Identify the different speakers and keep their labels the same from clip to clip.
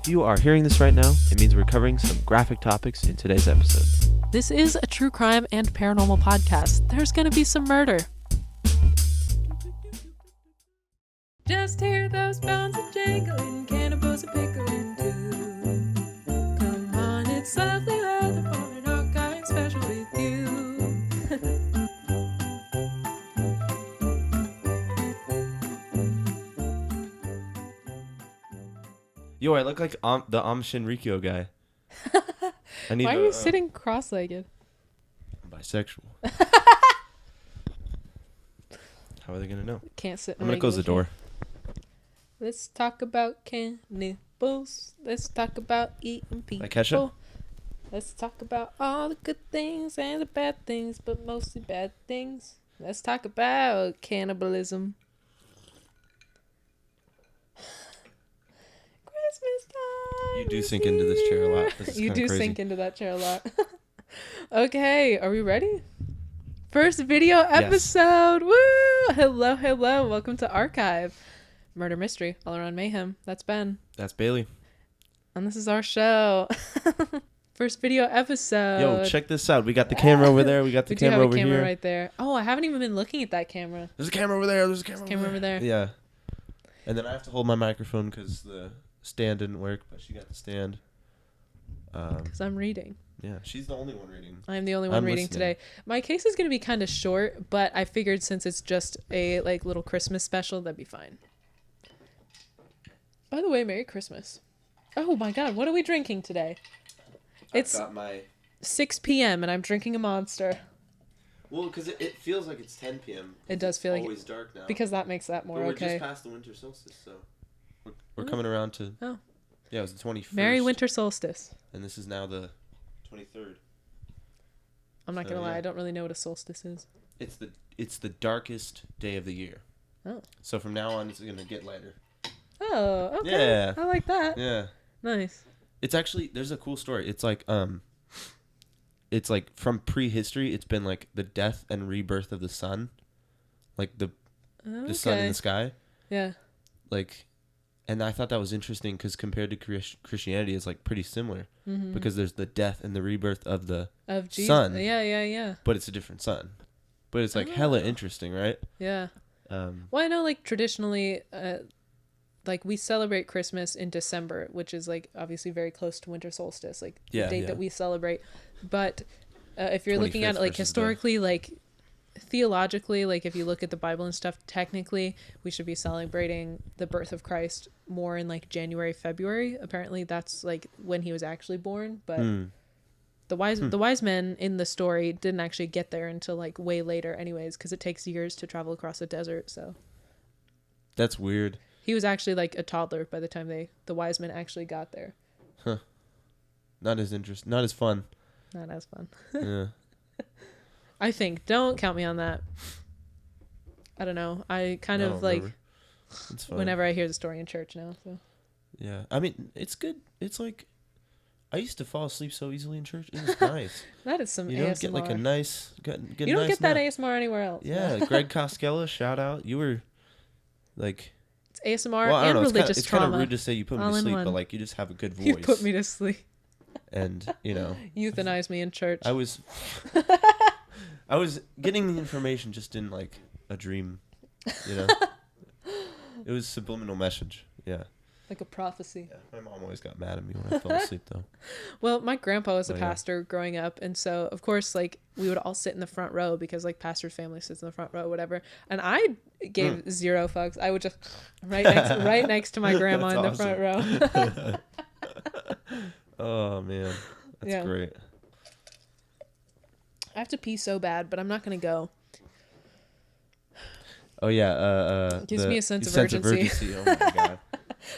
Speaker 1: If you are hearing this right now, it means we're covering some graphic topics in today's episode.
Speaker 2: This is a true crime and paranormal podcast. There's gonna be some murder. Just hear those bones a jangling, cannibals a pickling too. Come on, it's lovely weather for an archive special with you.
Speaker 1: Yo, I look like the Shinrikyo guy.
Speaker 2: Why are you sitting cross-legged?
Speaker 1: I'm bisexual. How are they gonna know?
Speaker 2: Can't sit.
Speaker 1: I'm gonna close the door.
Speaker 2: Let's talk about cannibals. Let's talk about eating people.
Speaker 1: Like ketchup?
Speaker 2: Let's talk about all the good things and the bad things, but mostly bad things. Let's talk about cannibalism. Christmas time.
Speaker 1: You do sink into this chair a lot. This is
Speaker 2: You do
Speaker 1: crazy.
Speaker 2: sink into that chair a lot. Okay, are we ready? First video episode. Woo! Hello, hello. Welcome to Archive. Murder mystery, all around mayhem. That's Ben.
Speaker 1: That's Bayli.
Speaker 2: And this is our show. First video episode.
Speaker 1: Yo, check this out. We got the camera over there. We got the
Speaker 2: We do
Speaker 1: camera
Speaker 2: have
Speaker 1: over
Speaker 2: a camera
Speaker 1: here.
Speaker 2: right there. Oh, I haven't even been looking at that camera.
Speaker 1: There's a camera over there. There's a camera
Speaker 2: Over there.
Speaker 1: Yeah. And then I have to hold my microphone because the stand didn't work, but she got the stand.
Speaker 2: Because I'm reading.
Speaker 1: Yeah, she's the only one reading.
Speaker 2: I'm the only one reading
Speaker 1: listening.
Speaker 2: today. My case is going to be kind of short, but I figured since it's just a little Christmas special, that'd be fine. By the way, Merry Christmas. Oh my God, what are we drinking today? It's 6 p.m. and I'm drinking a Monster.
Speaker 1: Well, because it feels like it's 10 p.m.
Speaker 2: It does feel like
Speaker 1: always dark now.
Speaker 2: Because that makes that more
Speaker 1: but we're
Speaker 2: okay.
Speaker 1: just past the winter solstice, so we're coming around to.
Speaker 2: Oh.
Speaker 1: Yeah, it was the 21st.
Speaker 2: Merry winter solstice.
Speaker 1: And this is now the 23rd.
Speaker 2: I'm not gonna lie, I don't really know what a solstice is.
Speaker 1: It's the darkest day of the year.
Speaker 2: Oh.
Speaker 1: So from now on, it's gonna get lighter.
Speaker 2: Oh, okay.
Speaker 1: Yeah.
Speaker 2: I like that.
Speaker 1: Yeah.
Speaker 2: Nice.
Speaker 1: It's actually there's a cool story. It's like from prehistory. It's been like the death and rebirth of the sun, like the sun in the sky.
Speaker 2: Yeah.
Speaker 1: Like, and I thought that was interesting because compared to Christianity, it's like pretty similar because there's the death and the rebirth of the
Speaker 2: Jesus.
Speaker 1: sun.
Speaker 2: Yeah.
Speaker 1: But it's a different sun. But it's like hella interesting, right?
Speaker 2: Yeah.
Speaker 1: Well,
Speaker 2: I know like traditionally, like we celebrate Christmas in December, which is like obviously very close to winter solstice, like the date that we celebrate. But if you're looking at it like historically, like theologically, like if you look at the Bible and stuff, technically we should be celebrating the birth of Christ more in like January, February. Apparently that's like when he was actually born, but the wise men in the story didn't actually get there until like way later anyways, because it takes years to travel across a desert. So
Speaker 1: that's weird.
Speaker 2: he was actually like a toddler by the time the wise men actually got there.
Speaker 1: Huh. Not as fun.
Speaker 2: Not as fun.
Speaker 1: Yeah.
Speaker 2: I think. Don't count me on that. I don't know. I kind of like
Speaker 1: it's fine.
Speaker 2: whenever I hear the story in church now. So.
Speaker 1: Yeah. I mean, it's good. It's like I used to fall asleep so easily in church. It was nice.
Speaker 2: That is some
Speaker 1: you don't
Speaker 2: ASMR.
Speaker 1: get like a nice
Speaker 2: You don't get that ASMR anywhere else.
Speaker 1: Yeah, Greg Costello, shout out. You were like
Speaker 2: it's ASMR and religious
Speaker 1: it's
Speaker 2: trauma.
Speaker 1: It's kind of rude to say you put me to sleep, but like you just have a good voice.
Speaker 2: You put me to sleep.
Speaker 1: And, you know.
Speaker 2: Euthanize me in church.
Speaker 1: I was getting the information just in like a dream, you know. It was subliminal message. Yeah.
Speaker 2: Like a prophecy.
Speaker 1: Yeah. My mom always got mad at me when I fell asleep though.
Speaker 2: Well, my grandpa was a pastor growing up, and so of course like we would all sit in the front row because like pastor's family sits in the front row, whatever. And I gave zero fucks. I would just right next to my grandma in the front row.
Speaker 1: Oh man. That's great.
Speaker 2: I have to pee so bad, but I'm not gonna go.
Speaker 1: Oh yeah,
Speaker 2: gives me a sense of urgency.
Speaker 1: Oh my god.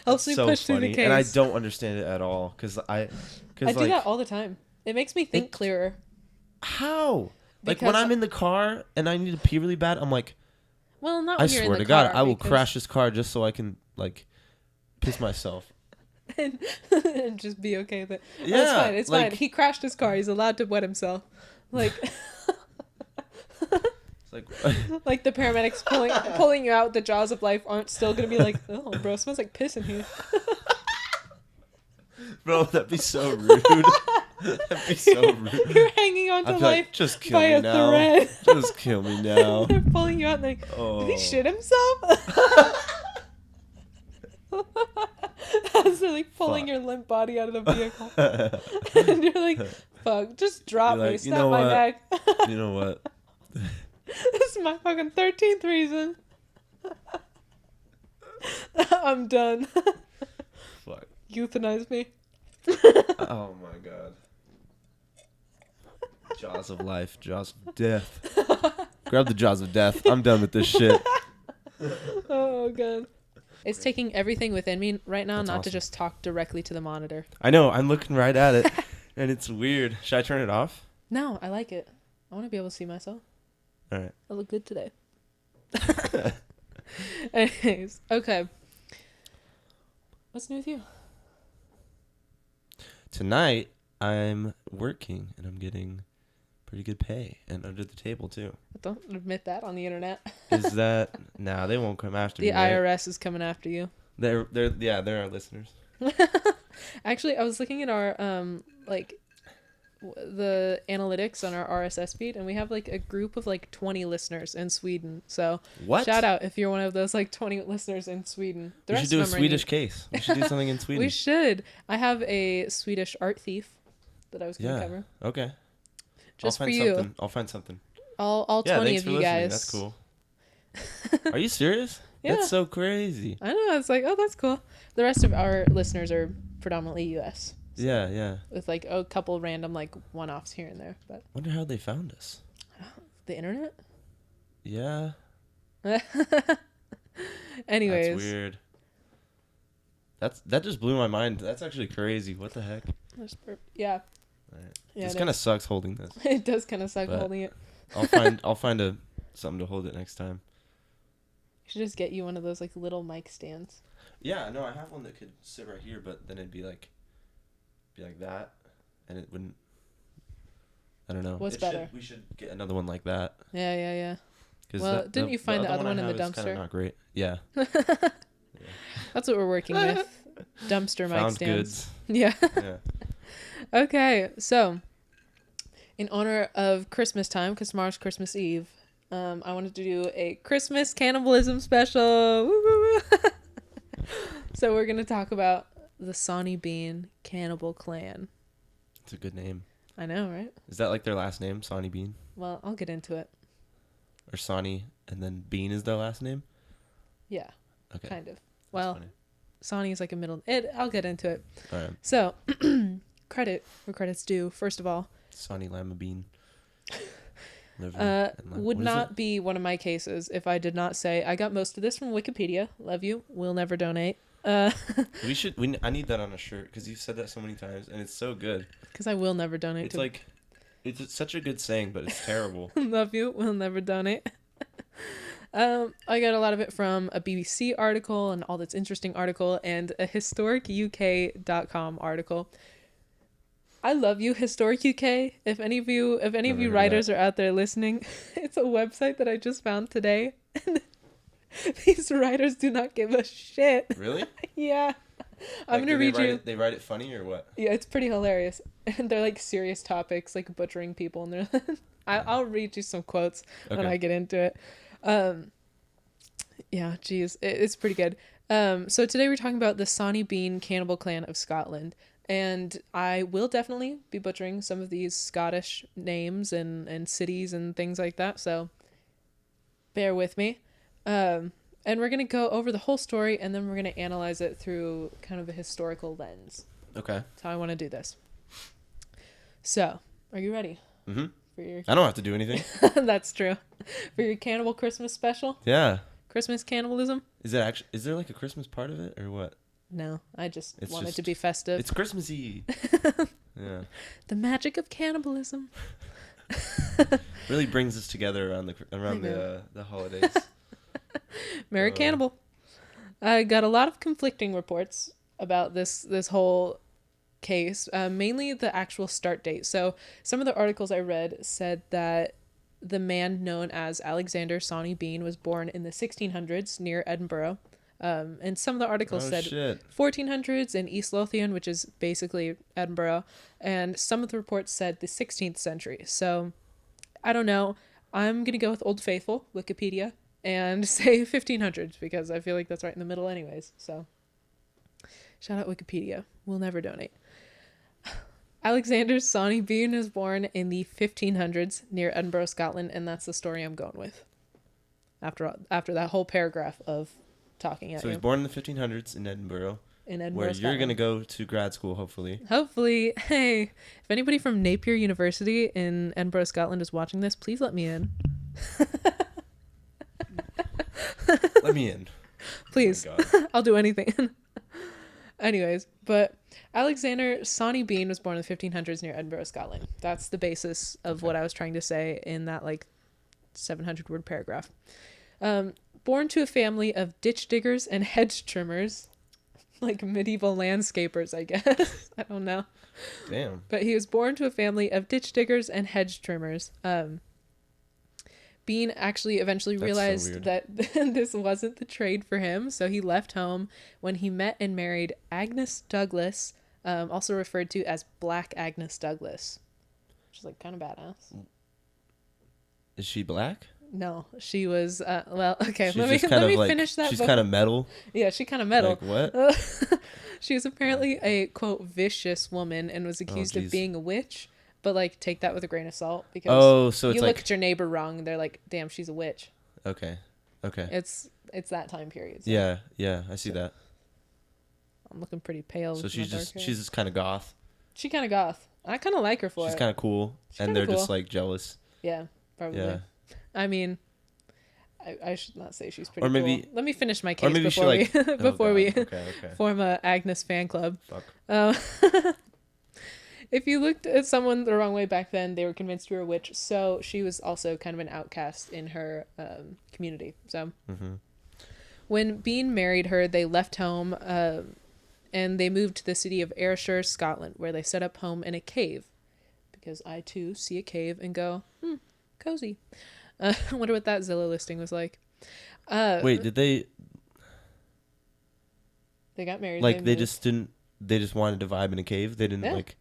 Speaker 2: Helps me push through the case.
Speaker 1: And I don't understand it at all because I
Speaker 2: do that all the time. It makes me think clearer.
Speaker 1: How? Like when I'm in the car and I need to pee really bad, I'm like,
Speaker 2: well, not
Speaker 1: I
Speaker 2: when you're
Speaker 1: swear
Speaker 2: in the
Speaker 1: to God,
Speaker 2: car,
Speaker 1: I will crash this car just so I can like piss myself.
Speaker 2: and just be okay with it.
Speaker 1: Yeah,
Speaker 2: it's fine. It's fine. He crashed his car. He's allowed to wet himself. Like. Like the paramedics pulling you out the jaws of life aren't still gonna be like, oh bro, it smells like piss in here.
Speaker 1: Bro, that'd be so rude. That'd be so rude.
Speaker 2: You're hanging on to life
Speaker 1: like, just kill
Speaker 2: by
Speaker 1: me
Speaker 2: a
Speaker 1: now.
Speaker 2: thread.
Speaker 1: Just kill me now.
Speaker 2: They're pulling you out and like, did he shit himself? As they're like pulling your limp body out of the vehicle. And you're like, fuck, just drop me, snap my neck.
Speaker 1: You know what?
Speaker 2: This is my fucking 13th reason. I'm done.
Speaker 1: Fuck.
Speaker 2: Euthanize me.
Speaker 1: Oh my god. Jaws of life, jaws of death. Grab the jaws of death. I'm done with this shit.
Speaker 2: Oh god. It's taking everything within me right now. That's not awesome. To just talk directly to the monitor.
Speaker 1: I know. I'm looking right at it. And it's weird. Should I turn it off?
Speaker 2: No, I like it. I want to be able to see myself.
Speaker 1: All right.
Speaker 2: I look good today. Anyways, okay. What's new with you?
Speaker 1: Tonight, I'm working and I'm getting pretty good pay and under the table too.
Speaker 2: Don't admit that on the internet.
Speaker 1: Is that... Nah, they won't come after me.
Speaker 2: The IRS is coming after you.
Speaker 1: They're our listeners.
Speaker 2: Actually, I was looking at our the analytics on our RSS feed, and we have like a group of like 20 listeners in Sweden. So
Speaker 1: what?
Speaker 2: Shout out if you're one of those like 20 listeners in Sweden.
Speaker 1: We should do a Swedish case. We should do something in Sweden.
Speaker 2: We should. I have a Swedish art thief that I was going to cover.
Speaker 1: Okay.
Speaker 2: Just for you.
Speaker 1: Something. I'll find something.
Speaker 2: All 20 of you guys.
Speaker 1: That's cool. Are you serious?
Speaker 2: Yeah.
Speaker 1: That's so crazy.
Speaker 2: I know. It's like, oh, that's cool. The rest of our listeners are predominantly U.S. So
Speaker 1: yeah.
Speaker 2: With like a couple random like one-offs here and there. But
Speaker 1: wonder how they found us.
Speaker 2: The internet?
Speaker 1: Yeah.
Speaker 2: Anyways.
Speaker 1: That's weird. That just blew my mind. That's actually crazy. What the heck?
Speaker 2: Yeah.
Speaker 1: Right.
Speaker 2: Yeah,
Speaker 1: this kind of sucks holding this.
Speaker 2: It does kind of suck holding it.
Speaker 1: I'll find something to hold it next time.
Speaker 2: You should just get you one of those like little mic stands.
Speaker 1: Yeah, no, I have one that could sit right here, but then it'd be like that, and it wouldn't. I don't know.
Speaker 2: What's better?
Speaker 1: We should get another one like that.
Speaker 2: Yeah. Well, didn't you find the other one in the dumpster?
Speaker 1: Kind of not great. Yeah.
Speaker 2: That's what we're working with. Dumpster mic
Speaker 1: Found
Speaker 2: stands.
Speaker 1: Goods.
Speaker 2: Yeah.
Speaker 1: Yeah.
Speaker 2: Okay, so in honor of Christmas time, because tomorrow's Christmas Eve, I wanted to do a Christmas cannibalism special. Woo, woo, woo. So we're gonna talk about the Sawney Bean Cannibal Clan.
Speaker 1: It's a good name.
Speaker 2: I know, right?
Speaker 1: Is that like their last name, Sawney Bean?
Speaker 2: Well, I'll get into it.
Speaker 1: Or Sawney and then Bean is their last name?
Speaker 2: Yeah.
Speaker 1: Okay.
Speaker 2: Kind of. Well, Sawney is like a middle. I'll get into it.
Speaker 1: All right.
Speaker 2: So, credit where credit's due. First of all,
Speaker 1: Sawney Lima Bean.
Speaker 2: Would not be one of my cases if I did not say I got most of this from Wikipedia. Love you. We'll never donate.
Speaker 1: I need that on a shirt because you've said that so many times and it's so good.
Speaker 2: Because I will never donate.
Speaker 1: It's such a good saying, but it's terrible.
Speaker 2: Love you. We'll never donate. I got a lot of it from a BBC article, an All That's Interesting article, and a historicuk.com article. I love you, Historic UK. If any of you writers are out there listening, it's a website that I just found today. And these writers do not give a shit.
Speaker 1: Really?
Speaker 2: Yeah. I'm gonna read you.
Speaker 1: They write it funny or what?
Speaker 2: Yeah, it's pretty hilarious. And they're like serious topics, like butchering people, and they're. I'll read you some quotes when I get into it. Yeah, geez, it's pretty good. So today we're talking about the Sawney Bean Cannibal Clan of Scotland. And I will definitely be butchering some of these Scottish names and cities and things like that. So bear with me. And we're going to go over the whole story and then we're going to analyze it through kind of a historical lens.
Speaker 1: Okay.
Speaker 2: That's how I want to do this. So, are you ready?
Speaker 1: Mm-hmm. I don't have to do anything.
Speaker 2: That's true. For your Cannibal Christmas special?
Speaker 1: Yeah.
Speaker 2: Christmas cannibalism?
Speaker 1: Is there like a Christmas part of it or what?
Speaker 2: No, I just want it to be festive.
Speaker 1: It's Christmassy. Yeah.
Speaker 2: The magic of cannibalism.
Speaker 1: Really brings us together around the holidays.
Speaker 2: Merry Cannibal. I got a lot of conflicting reports about this whole case, mainly the actual start date. So some of the articles I read said that the man known as Alexander Sawney Bean was born in the 1600s near Edinburgh. And some of the articles said 1400s in East Lothian, which is basically Edinburgh, and some of the reports said the 16th century. So I don't know. I'm going to go with Old Faithful, Wikipedia, and say 1500s because I feel like that's right in the middle anyways. So shout out Wikipedia. We'll never donate. Alexander Sonny Bean was born in the 1500s near Edinburgh, Scotland, and that's the story I'm going with. After that whole paragraph of talking at you.
Speaker 1: So he's born in the 1500s in Edinburgh. Where
Speaker 2: Scotland.
Speaker 1: You're going to go to grad school, hopefully.
Speaker 2: Hopefully. Hey, if anybody from Napier University in Edinburgh, Scotland is watching this, please let me in.
Speaker 1: Let me in.
Speaker 2: Please. Oh I'll do anything. Anyways, but Alexander Sonny Bean was born in the 1500s near Edinburgh, Scotland. That's the basis of what I was trying to say in that 700-word paragraph. Born to a family of ditch diggers and hedge trimmers, like medieval landscapers, I guess. I don't know.
Speaker 1: Damn.
Speaker 2: But he was born to a family of ditch diggers and hedge trimmers. Bean actually eventually realized that this wasn't the trade for him, so he left home when he met and married Agnes Douglas, also referred to as Black Agnes Douglas, which is kind of badass.
Speaker 1: Is she black?
Speaker 2: No, she was, okay,
Speaker 1: She's
Speaker 2: let me finish that.
Speaker 1: She's kind of metal.
Speaker 2: Yeah, she kind of metal.
Speaker 1: What?
Speaker 2: She was apparently a, quote, vicious woman and was accused of being a witch. But, take that with a grain of salt because
Speaker 1: so it's
Speaker 2: you look at your neighbor wrong and they're like, damn, she's a witch.
Speaker 1: Okay.
Speaker 2: It's that time period. So.
Speaker 1: Yeah, I see that.
Speaker 2: I'm looking pretty pale.
Speaker 1: So she's just kind of goth.
Speaker 2: She kind of goth. I kind of like her for it.
Speaker 1: She's kind of cool. And they're just, jealous.
Speaker 2: Yeah, probably. Yeah. I mean, I should not say she's pretty cool. Let me finish my case before we form a Agnes fan club. Fuck. If you looked at someone the wrong way back then, they were convinced you were a witch. So she was also kind of an outcast in her community. So when Bean married her, they left home and they moved to the city of Ayrshire, Scotland, where they set up home in a cave. Because I, too, see a cave and go, cozy. I wonder what that Zillow listing was like.
Speaker 1: Wait, did they...
Speaker 2: They got married.
Speaker 1: They just didn't... They just wanted to vibe in a cave? They didn't,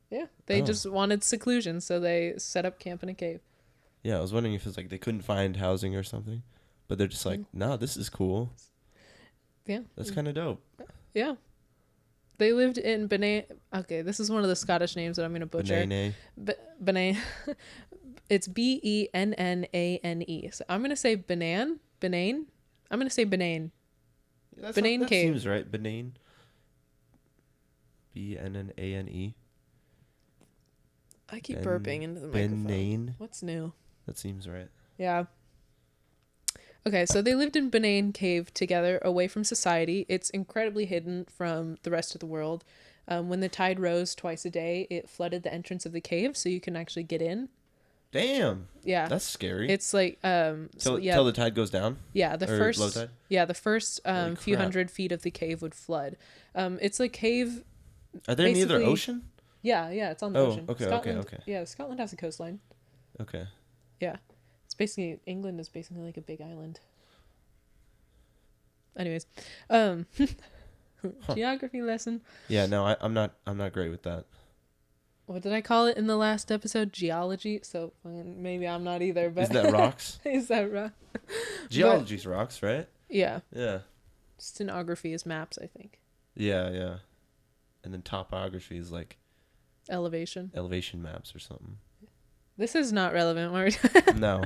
Speaker 2: Yeah, they just wanted seclusion, so they set up camp in a cave.
Speaker 1: Yeah, I was wondering if it's they couldn't find housing or something. But they're just nah, this is cool.
Speaker 2: Yeah.
Speaker 1: That's kind of dope.
Speaker 2: Yeah. They lived in Benin. Okay, this is one of the Scottish names that I'm going to butcher. Benin. It's Bennane. So I'm going to say Benin. I'm going to say Benin.
Speaker 1: Yeah,
Speaker 2: Benin Cave.
Speaker 1: Seems right. Benin. Bnnane.
Speaker 2: I keep burping into the microphone.
Speaker 1: Benin.
Speaker 2: What's new?
Speaker 1: That seems right.
Speaker 2: Yeah. Okay, so they lived in Benin Cave together, away from society. It's incredibly hidden from the rest of the world. When the tide rose twice a day, it flooded the entrance of the cave, so you can actually get in.
Speaker 1: Damn.
Speaker 2: Yeah.
Speaker 1: That's scary.
Speaker 2: It's
Speaker 1: till the tide goes down.
Speaker 2: Yeah,
Speaker 1: low tide?
Speaker 2: Yeah, the first few hundred feet of the cave would flood. It's a cave.
Speaker 1: Are there any other ocean?
Speaker 2: Yeah, it's on the ocean.
Speaker 1: Okay.
Speaker 2: Yeah, Scotland has a coastline.
Speaker 1: Okay.
Speaker 2: Yeah. It's basically, England is basically like a big island. Anyways, geography lesson.
Speaker 1: Yeah, no, I'm not great with that.
Speaker 2: What did I call it in the last episode? Geology. So maybe I'm not either. But
Speaker 1: is that rocks?
Speaker 2: Is that rock?
Speaker 1: Geology's rocks, right?
Speaker 2: Yeah.
Speaker 1: Yeah.
Speaker 2: Stenography is maps, I think.
Speaker 1: Yeah. And then topography is
Speaker 2: elevation
Speaker 1: maps or something.
Speaker 2: This is not relevant.
Speaker 1: No.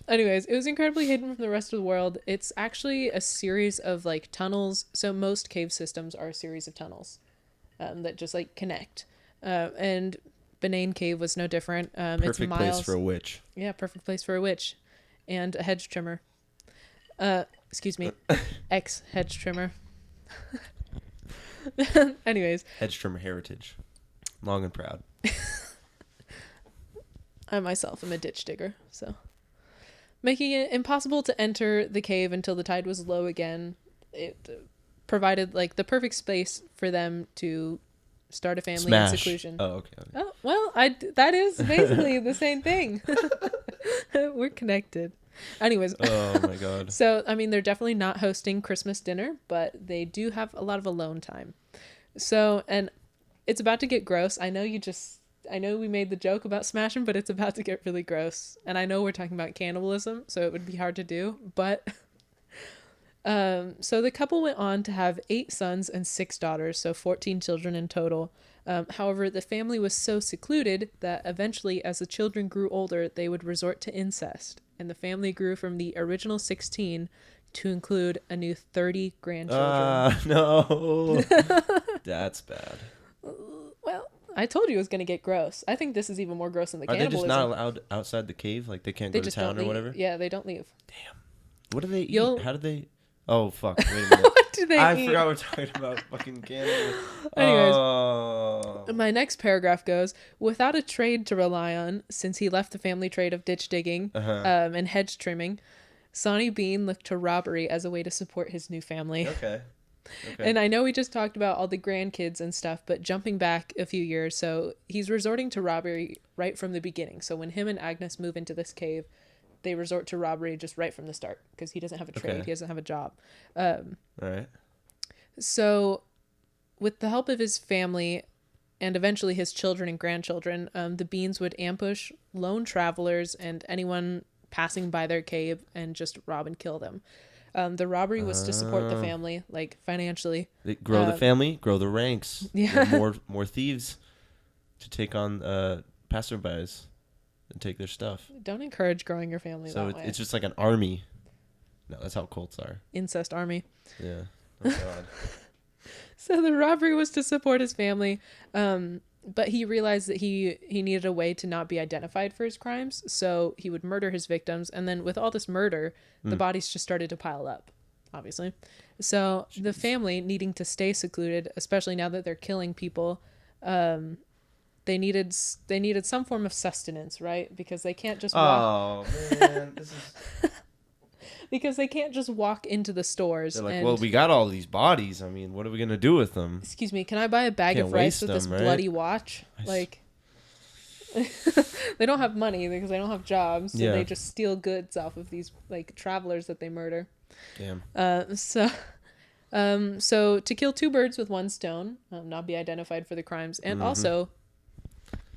Speaker 2: Anyways, it was incredibly hidden from the rest of the world. It's actually a series of tunnels. So most cave systems are a series of tunnels that just connect. And Benin Cave was no different.
Speaker 1: Perfect
Speaker 2: it's miles.
Speaker 1: Place for a witch.
Speaker 2: Yeah, perfect place for a witch, and a hedge trimmer. Excuse me, ex-hedge trimmer. Anyways,
Speaker 1: hedge trimmer heritage, long and proud.
Speaker 2: I myself am a ditch digger, so making it impossible to enter the cave until the tide was low again. It provided the perfect space for them to start a family in seclusion.
Speaker 1: Oh, okay.
Speaker 2: Oh, well, that is basically the same thing. We're connected. Anyways.
Speaker 1: Oh my God.
Speaker 2: So, I mean, they're definitely not hosting Christmas dinner, but they do have a lot of alone time. So, and it's about to get gross. I know we made the joke about smashing, but it's about to get really gross. And I know we're talking about cannibalism, so it would be hard to do, but so the couple went on to have 8 sons and 6 daughters, so 14 children in total. However, the family was so secluded that eventually, as the children grew older, they would resort to incest. And the family grew from the original 16 to include a new 30 grandchildren.
Speaker 1: No. That's bad.
Speaker 2: Well, I told you it was going to get gross. I think this is even more gross than the cannibalism.
Speaker 1: Are they just not allowed outside the cave? Like, they can't go to town or whatever?
Speaker 2: Yeah, they don't leave.
Speaker 1: Damn. What do they eat? How do they... Oh, fuck. Wait a minute.
Speaker 2: What do they eat?
Speaker 1: I forgot we're talking about fucking cannibals.
Speaker 2: Anyways, my next paragraph goes, without a trade to rely on, since he left the family trade of ditch digging and hedge trimming, Sonny Bean looked to robbery as a way to support his new family.
Speaker 1: Okay.
Speaker 2: And I know we just talked about all the grandkids and stuff, but jumping back a few years, so he's resorting to robbery right from the beginning. So when him and Agnes move into this cave, they resort to robbery just right from the start because he doesn't have a trade. He doesn't have a job.
Speaker 1: All right.
Speaker 2: So with the help of his family and eventually his children and grandchildren, the Beans would ambush lone travelers and anyone passing by their cave and just rob and kill them. The robbery was to support the family, like financially.
Speaker 1: They grow the family, grow the ranks.
Speaker 2: Yeah.
Speaker 1: More thieves to take on passerbys and take their stuff.
Speaker 2: Don't encourage growing your family that way.
Speaker 1: It's just like an army. No, that's how cults are.
Speaker 2: Incest army.
Speaker 1: Yeah. Oh, God.
Speaker 2: So the robbery was to support his family, but he realized that he needed a way to not be identified for his crimes, so he would murder his victims, and then with all this murder, the bodies just started to pile up, obviously. So the family, needing to stay secluded, especially now that they're killing people, they needed some form of sustenance, right? Because they can't just walk.
Speaker 1: Oh man, this is
Speaker 2: because they can't just walk into the stores.
Speaker 1: They're like, well, we got all these bodies. I mean, what are we gonna do with them?
Speaker 2: Excuse me, can I buy a bag of rice with this bloody watch? Like, they don't have money because they don't have jobs, so they just steal goods off of these like travelers that they murder.
Speaker 1: Damn.
Speaker 2: So to kill 2 birds with 1 stone, not be identified for the crimes, and also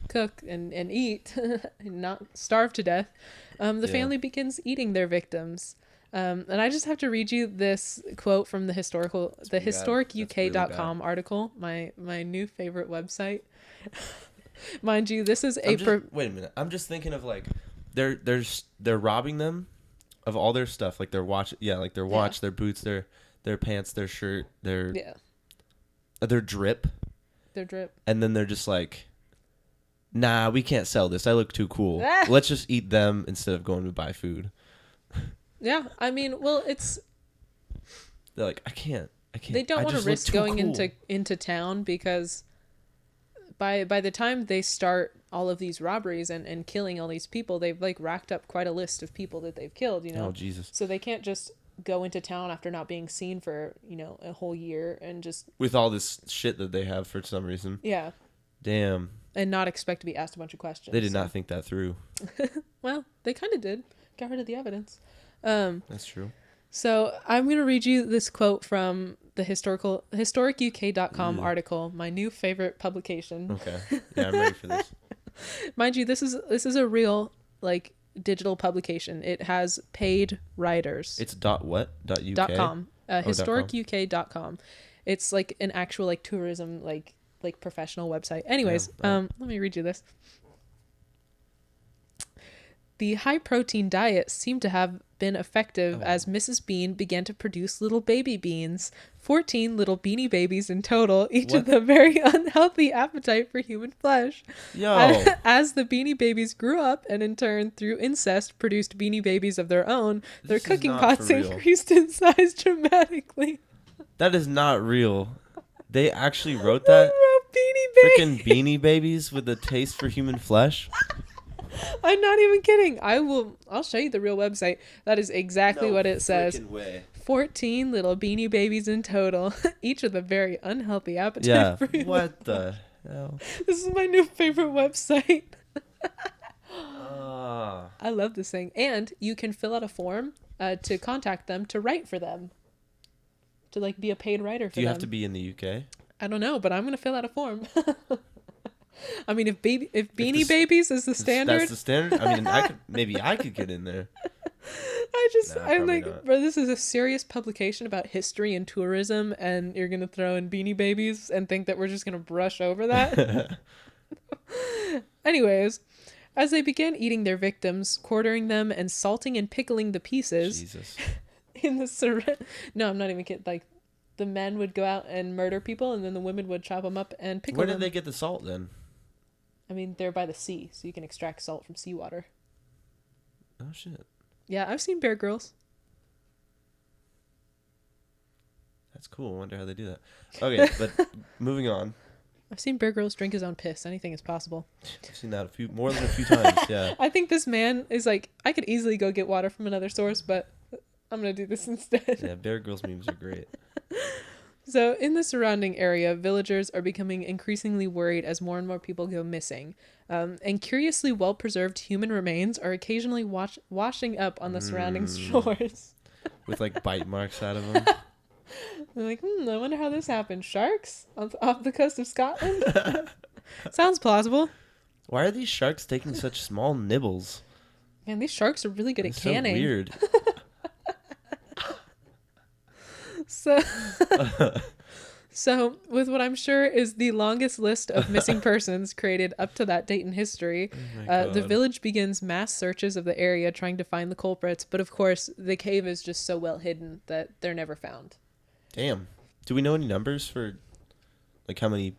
Speaker 2: cook and eat and not starve to death, the family begins eating their victims. And I just have to read you this quote from the historicuk.com article, my new favorite website. Mind you, this is
Speaker 1: wait a minute. I'm just thinking of like they're robbing them of all their stuff, like their watch, their watch, their boots, their pants, their shirt, their drip. And then they're just like, nah, we can't sell this. I look too cool. Let's just eat them instead of going to buy food.
Speaker 2: Yeah, I mean, well,
Speaker 1: they're like, I can't.
Speaker 2: They don't want to risk going into town because by the time they start all of these robberies and killing all these people, they've like racked up quite a list of people that they've killed, you know.
Speaker 1: Oh, Jesus.
Speaker 2: So they can't just go into town after not being seen for, a whole year and just
Speaker 1: with all this shit that they have for some reason.
Speaker 2: Yeah.
Speaker 1: Damn.
Speaker 2: And not expect to be asked a bunch of questions.
Speaker 1: They did not think that through.
Speaker 2: Well, they kind of did. Got rid of the evidence.
Speaker 1: That's true.
Speaker 2: So I'm going to read you this quote from the historicuk.com article, my new favorite publication.
Speaker 1: Okay. Yeah, I'm ready for this.
Speaker 2: Mind you, this is a real like digital publication. It has paid writers.
Speaker 1: It's .what? .uk?
Speaker 2: .com. Historicuk.com. It's like an actual like tourism like professional website. Anyways, let me read you this. The high protein diet seemed to have been effective as Mrs. Bean began to produce little baby beans, 14 little beanie babies in total, each with a very unhealthy appetite for human flesh.
Speaker 1: Yo.
Speaker 2: As the beanie babies grew up and in turn through incest produced beanie babies of their own, their cooking pots increased in size dramatically.
Speaker 1: That is not real. They actually wrote that? Freaking beanie babies with a taste for human flesh?
Speaker 2: I'm not even kidding. I'll show you the real website. That is exactly what it says.
Speaker 1: Way.
Speaker 2: 14 little beanie babies in total, each with a very unhealthy appetite for human
Speaker 1: what the hell?
Speaker 2: This is my new favorite website. I love this thing. And you can fill out a form to contact them to write for them. To like be a paid writer for them.
Speaker 1: Do you have to be in the UK?
Speaker 2: I don't know, but I'm gonna fill out a form. I mean, if Beanie Babies is the standard,
Speaker 1: that's the standard. I mean, I could get in there.
Speaker 2: I'm like, not. Bro, this is a serious publication about history and tourism, and you're gonna throw in Beanie Babies and think that we're just gonna brush over that. Anyways, as they began eating their victims, quartering them, and salting and pickling the pieces.
Speaker 1: Jesus.
Speaker 2: No, I'm not even kidding. Like, the men would go out and murder people, and then the women would chop them up and pickle them.
Speaker 1: Where did they get the salt then?
Speaker 2: I mean, they're by the sea, so you can extract salt from seawater.
Speaker 1: Oh shit.
Speaker 2: Yeah, I've seen Bear Grylls.
Speaker 1: That's cool. I wonder how they do that. Okay, but moving on.
Speaker 2: I've seen Bear Grylls drink his own piss. Anything is possible.
Speaker 1: I've seen that more than a few times. Yeah.
Speaker 2: I think this man is like, I could easily go get water from another source, but I'm going to do this instead.
Speaker 1: Yeah, Bear Grylls memes are great.
Speaker 2: So in the surrounding area, villagers are becoming increasingly worried as more and more people go missing. And curiously well-preserved human remains are occasionally washing up on the surrounding shores.
Speaker 1: With like bite marks out of them.
Speaker 2: They're like, I wonder how this happened. Sharks off the coast of Scotland? Sounds plausible.
Speaker 1: Why are these sharks taking such small nibbles?
Speaker 2: Man, these sharks are really good at canning.
Speaker 1: So weird.
Speaker 2: So, with what I'm sure is the longest list of missing persons created up to that date in history, the village begins mass searches of the area trying to find the culprits. But of course, the cave is just so well hidden that they're never found.
Speaker 1: Damn. Do we know any numbers for, like, how many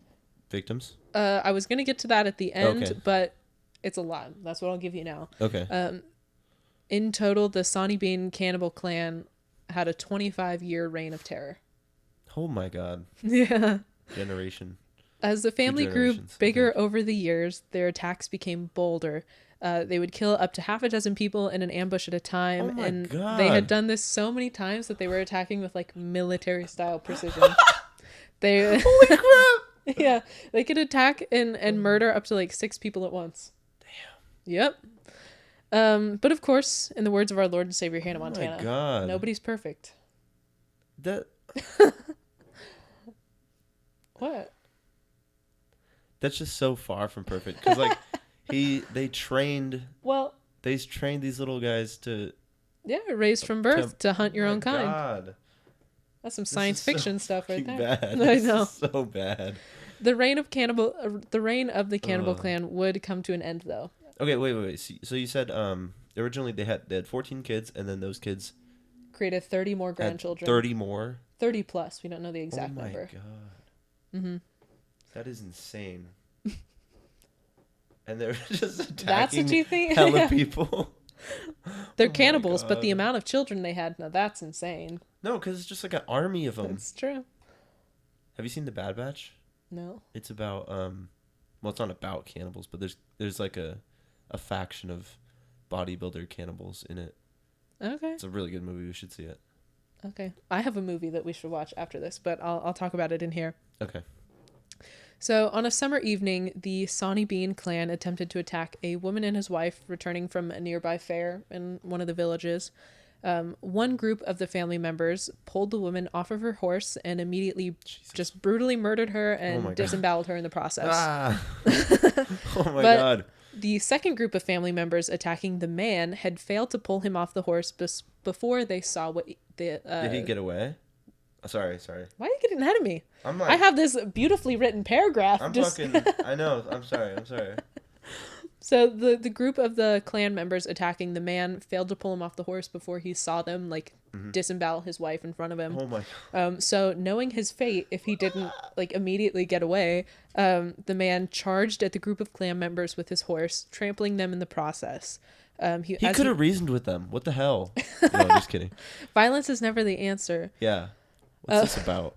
Speaker 1: victims?
Speaker 2: I was going to get to that at the end,
Speaker 1: okay.
Speaker 2: But it's a lot. That's what I'll give you now.
Speaker 1: Okay.
Speaker 2: In total, the Sonny Bean Cannibal clan had a 25-year reign of terror.
Speaker 1: Oh my god.
Speaker 2: Yeah.
Speaker 1: Generation.
Speaker 2: As the family grew bigger over the years, their attacks became bolder. They would kill up to half a dozen people in an ambush at a time.
Speaker 1: Oh my god.
Speaker 2: They had done this so many times that they were attacking with like military-style precision.
Speaker 1: Holy crap!
Speaker 2: Yeah. They could attack and murder up to like 6 people at once.
Speaker 1: Damn.
Speaker 2: Yep. But of course, in the words of our Lord and Savior Hannah Montana,
Speaker 1: my god.
Speaker 2: Nobody's perfect.
Speaker 1: That.
Speaker 2: What?
Speaker 1: That's just so far from perfect. Because like, they trained these little guys to.
Speaker 2: Yeah, raised from birth to hunt your own kind.
Speaker 1: God.
Speaker 2: That's some science fiction stuff right there.
Speaker 1: Bad.
Speaker 2: I know.
Speaker 1: So bad.
Speaker 2: The reign of the Cannibal clan would come to an end, though.
Speaker 1: Okay, wait. So you said originally they had 14 kids, and then those kids
Speaker 2: created 30 more grandchildren.
Speaker 1: 30 more.
Speaker 2: 30 plus. We don't know the exact number.
Speaker 1: Oh my god.
Speaker 2: Mm-hmm.
Speaker 1: That is insane. And they're just attacking
Speaker 2: that's what you think?
Speaker 1: hella people.
Speaker 2: They're cannibals, but the amount of children they had, now that's insane.
Speaker 1: No, because it's just like an army of them.
Speaker 2: That's true.
Speaker 1: Have you seen The Bad Batch?
Speaker 2: No.
Speaker 1: It's about well, it's not about cannibals, but there's like a faction of bodybuilder cannibals in it.
Speaker 2: Okay.
Speaker 1: It's a really good movie. We should see it.
Speaker 2: Okay. I have a movie that we should watch after this, but I'll talk about it in here.
Speaker 1: Okay.
Speaker 2: So, on a summer evening, the Sonny Bean clan attempted to attack a woman and his wife returning from a nearby fair in one of the villages. One group of the family members pulled the woman off of her horse and immediately just brutally murdered her and disemboweled her in the process.
Speaker 1: Ah. Oh my god.
Speaker 2: The second group of family members attacking the man had failed to pull him off the horse before they saw what the...
Speaker 1: Did he get away? Sorry.
Speaker 2: Why are you getting ahead of me? I have this beautifully written paragraph.
Speaker 1: I know. I'm sorry.
Speaker 2: So the group of the clan members attacking the man failed to pull him off the horse before he saw them disembowel his wife in front of him.
Speaker 1: Oh my god.
Speaker 2: So knowing his fate, if he didn't immediately get away, the man charged at the group of clan members with his horse, trampling them in the process. He could
Speaker 1: have reasoned with them. What the hell? No, I'm just kidding.
Speaker 2: Violence is never the answer.
Speaker 1: Yeah. What's this about?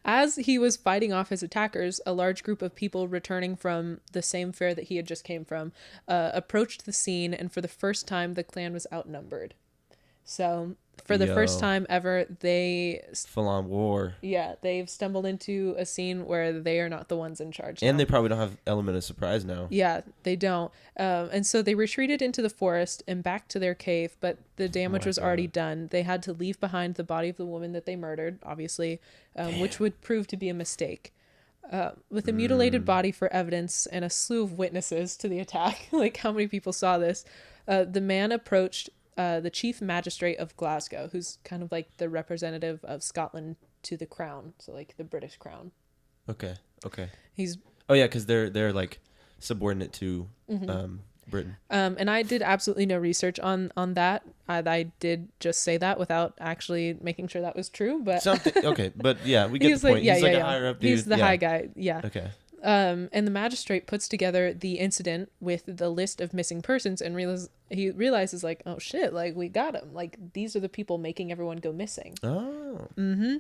Speaker 2: As he was fighting off his attackers, a large group of people returning from the same fair that he had just came from approached the scene, and for the first time, the clan was outnumbered. So for the first time ever, they
Speaker 1: full on war.
Speaker 2: Yeah, they've stumbled into a scene where they are not the ones in charge.
Speaker 1: And they probably don't have element of surprise now.
Speaker 2: Yeah, they don't. And so they retreated into the forest and back to their cave, but the damage was already done. They had to leave behind the body of the woman that they murdered, obviously, which would prove to be a mistake. With a mutilated body for evidence and a slew of witnesses to the attack, like how many people saw this, the man approached the chief magistrate of Glasgow, who's kind of like the representative of Scotland to the crown, so like the British crown.
Speaker 1: Okay.
Speaker 2: He's
Speaker 1: because they're like subordinate to Britain.
Speaker 2: And I did absolutely no research on that. I did just say that without actually making sure that was true. But
Speaker 1: but yeah, we get the point. He's like a higher up dude.
Speaker 2: He's the high guy. Yeah.
Speaker 1: Okay.
Speaker 2: And the magistrate puts together the incident with the list of missing persons and realizes like, oh shit, like we got him. Like these are the people making everyone go missing.
Speaker 1: Oh.
Speaker 2: Mm-hmm.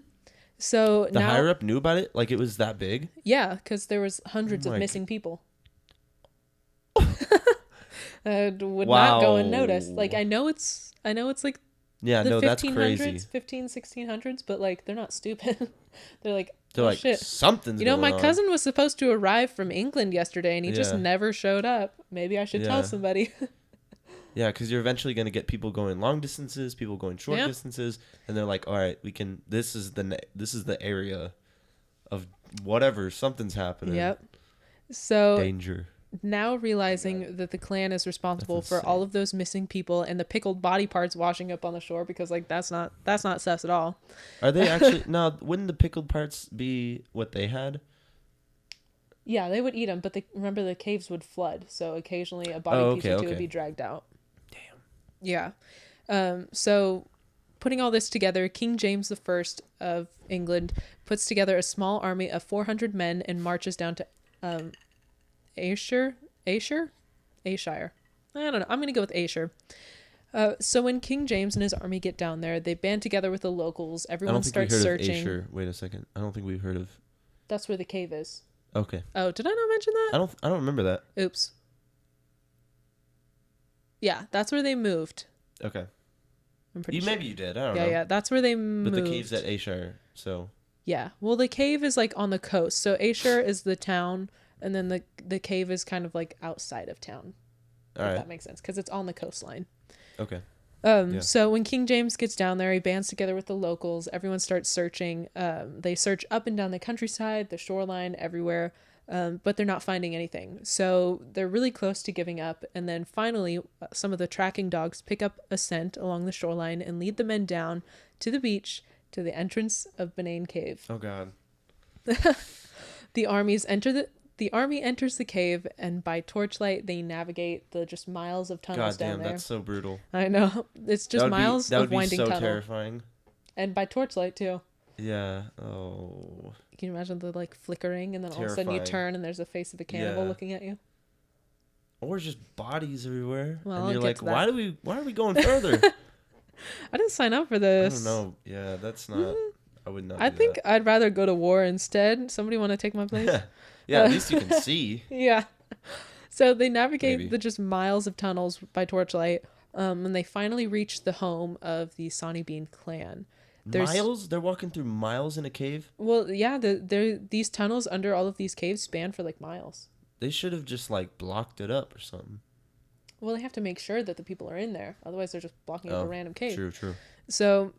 Speaker 2: So
Speaker 1: the higher up knew about it? Like it was that big?
Speaker 2: Yeah, because there was hundreds of missing people. Would not go unnoticed. Like I know it's like
Speaker 1: that's crazy.
Speaker 2: 1600s, but like they're not stupid. They're like,
Speaker 1: shit, something's going
Speaker 2: my
Speaker 1: on.
Speaker 2: Cousin was supposed to arrive from England yesterday and he just never showed up. Maybe I should tell somebody.
Speaker 1: Yeah, because you're eventually going to get people going long distances, people going short distances, and they're like, all right, we can. This is the area of whatever, something's happening.
Speaker 2: Yep. So
Speaker 1: danger.
Speaker 2: Now realizing that the clan is responsible for all of those missing people and the pickled body parts washing up on the shore, because like that's not sus at all.
Speaker 1: Are they actually no? Wouldn't the pickled parts be what they had?
Speaker 2: Yeah, they would eat them, but remember the caves would flood, so occasionally a body piece or two would be dragged out.
Speaker 1: Damn.
Speaker 2: Yeah. So putting all this together, King James I of England puts together a small army of 400 men and marches down to Ayrshire. I don't know. I'm going to go with Ayrshire. So when King James and his army get down there, they band together with the locals. Everyone starts searching.
Speaker 1: Ayrshire. Wait a second. I don't think we've heard of.
Speaker 2: That's where the cave is.
Speaker 1: Okay.
Speaker 2: Oh, did I not mention that?
Speaker 1: I don't remember that.
Speaker 2: Oops. Yeah, that's where they moved.
Speaker 1: Okay.
Speaker 2: I'm pretty sure.
Speaker 1: Maybe you did. I don't know.
Speaker 2: Yeah, that's where they moved.
Speaker 1: But the cave's at Ayrshire, so.
Speaker 2: Yeah. Well, the cave is like on the coast. So Ayrshire is the town, and then the cave is kind of like outside of town. All right. If that makes sense, because it's on the coastline.
Speaker 1: Okay.
Speaker 2: So when King James gets down there, he bands together with the locals. Everyone starts searching. They search up and down the countryside, the shoreline, everywhere, but they're not finding anything. So they're really close to giving up. And then finally, some of the tracking dogs pick up a scent along the shoreline and lead the men down to the beach to the entrance of Banane Cave.
Speaker 1: Oh, God.
Speaker 2: The army enters the cave, and by torchlight, they navigate the just miles of tunnels down there. God damn,
Speaker 1: that's so brutal.
Speaker 2: I know. It's just miles of winding tunnel. That would be so
Speaker 1: terrifying.
Speaker 2: And by torchlight, too.
Speaker 1: Yeah. Oh.
Speaker 2: Can you imagine the, like, flickering, and then all of a sudden you turn, and there's the face of the cannibal looking at you?
Speaker 1: Or just bodies everywhere.
Speaker 2: Well,
Speaker 1: and you're like, why are we going further?
Speaker 2: I didn't sign up for this.
Speaker 1: I don't know. Yeah, that's not... I would not
Speaker 2: I think I'd rather go to war instead. Somebody want to take my place?
Speaker 1: Yeah, at least you can see.
Speaker 2: Yeah. So they navigate the just miles of tunnels by torchlight, and they finally reach the home of the Sonny Bean clan.
Speaker 1: Miles? They're walking through miles in a cave?
Speaker 2: Well, yeah, these tunnels under all of these caves span for like miles.
Speaker 1: They should have just like blocked it up or something.
Speaker 2: Well, they have to make sure that the people are in there. Otherwise, they're just blocking up a random cave.
Speaker 1: True.
Speaker 2: So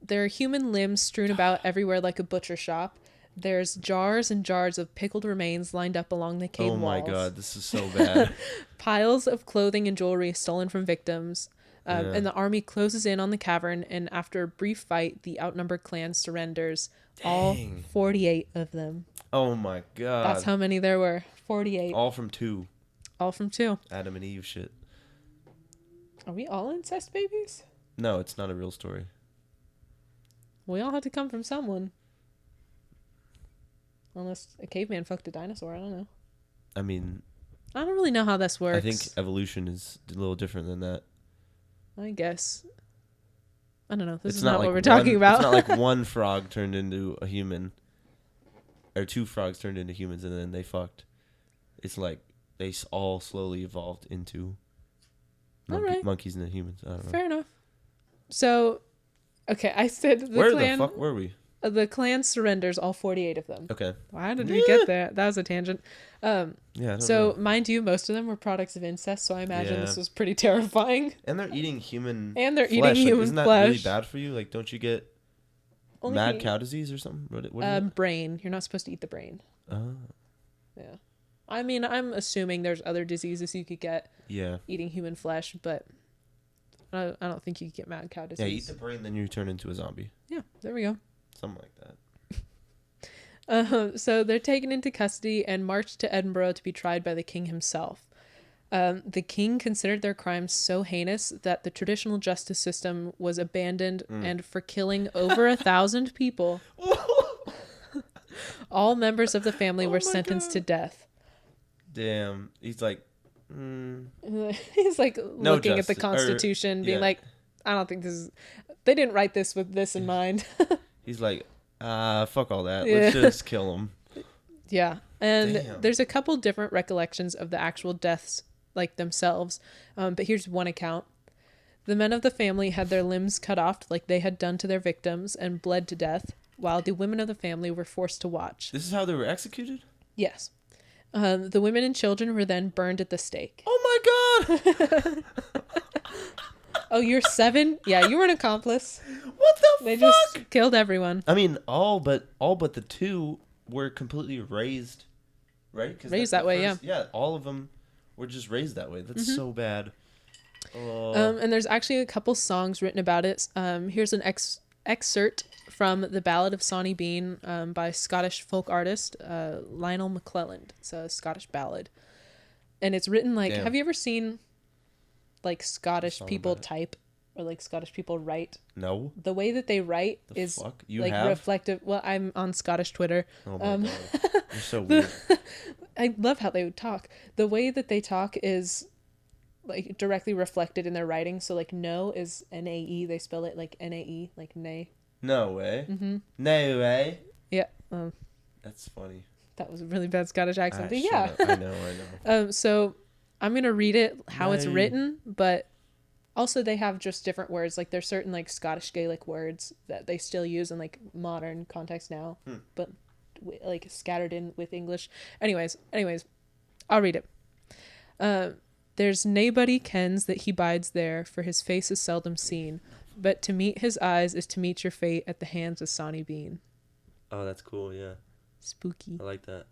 Speaker 2: there are human limbs strewn about everywhere like a butcher shop. There's jars and jars of pickled remains lined up along the cave walls.
Speaker 1: Oh my God, this is so bad.
Speaker 2: Piles of clothing and jewelry stolen from victims. And the army closes in on the cavern, and after a brief fight, the outnumbered clan surrenders. Dang. All 48 of them.
Speaker 1: Oh my God.
Speaker 2: That's how many there were. 48.
Speaker 1: All from 2.
Speaker 2: All from 2.
Speaker 1: Adam and Eve shit.
Speaker 2: Are we all incest babies?
Speaker 1: No, it's not a real story.
Speaker 2: We all have to come from someone. Unless a caveman fucked a dinosaur, I don't know.
Speaker 1: I mean...
Speaker 2: I don't really know how this works.
Speaker 1: I think evolution is a little different than that.
Speaker 2: I guess. I don't know. This is not like what we're talking about.
Speaker 1: It's not like one frog turned into a human. Or 2 frogs turned into humans and then they fucked. It's like they all slowly evolved into monkeys and then humans. I don't know.
Speaker 2: Fair enough. So, okay, I said
Speaker 1: Where the fuck were we?
Speaker 2: The clan surrenders all 48 of them.
Speaker 1: Okay.
Speaker 2: Why did we get there? That was a tangent.
Speaker 1: Yeah.
Speaker 2: Mind you, most of them were products of incest, so I imagine this was pretty terrifying.
Speaker 1: And they're eating human.
Speaker 2: And they're
Speaker 1: flesh.
Speaker 2: eating human
Speaker 1: isn't that
Speaker 2: flesh.
Speaker 1: really bad for you? Like, don't you get mad cow disease or something? What is it?
Speaker 2: Brain. You're not supposed to eat the brain.
Speaker 1: Oh.
Speaker 2: Yeah. I mean, I'm assuming there's other diseases you could get.
Speaker 1: Yeah. Eating
Speaker 2: human flesh, but I don't think you could get mad cow disease.
Speaker 1: Yeah, eat the brain, then you turn into a zombie.
Speaker 2: Yeah, there we go.
Speaker 1: Something like that.
Speaker 2: So they're taken into custody and marched to Edinburgh to be tried by the king himself. The king considered their crimes so heinous that the traditional justice system was abandoned, and for killing over 1,000 people, all members of the family were sentenced to death.
Speaker 1: Damn. He's like...
Speaker 2: He's like looking at the Constitution, being like, I don't think this is... They didn't write this with this in mind.
Speaker 1: He's like... fuck all that. Yeah. Let's just kill them.
Speaker 2: Yeah. And there's a couple different recollections of the actual deaths, like themselves. But here's one account. The men of the family had their limbs cut off like they had done to their victims and bled to death, while the women of the family were forced to watch.
Speaker 1: This is how they were executed?
Speaker 2: Yes. The women and children were then burned at the stake.
Speaker 1: Oh my God!
Speaker 2: Oh, you're 7? Yeah, you were an accomplice.
Speaker 1: What the fuck?
Speaker 2: They just killed everyone.
Speaker 1: I mean, all but the 2 were completely raised, right?
Speaker 2: Raised that way, yeah.
Speaker 1: Yeah, all of them were just raised that way. That's so bad.
Speaker 2: And there's actually a couple songs written about it. Here's an excerpt from The Ballad of Sawney Bean by Scottish folk artist Lionel McClelland. It's a Scottish ballad. And it's written like... Damn. Have you ever seen like Scottish people type or like Scottish people write?
Speaker 1: No.
Speaker 2: The way that they write is like reflective. Well, I'm on Scottish Twitter.
Speaker 1: Oh my God. You're so weird.
Speaker 2: I love how they would talk. The way that they talk is like directly reflected in their writing. So like no is N-A-E. They spell it like N-A-E, like nay.
Speaker 1: No way. Mm-hmm. No way.
Speaker 2: Yeah.
Speaker 1: That's funny.
Speaker 2: That was a really bad Scottish accent. But
Speaker 1: yeah. I know.
Speaker 2: So I'm going to read it how it's written, but also they have just different words. Like there's certain like Scottish Gaelic words that they still use in like modern context now, but like scattered in with English. Anyways, I'll read it. There's naebody kens that he bides there, for his face is seldom seen, but to meet his eyes is to meet your fate at the hands of Sawney Bean.
Speaker 1: Oh, that's cool, yeah.
Speaker 2: Spooky.
Speaker 1: I like that.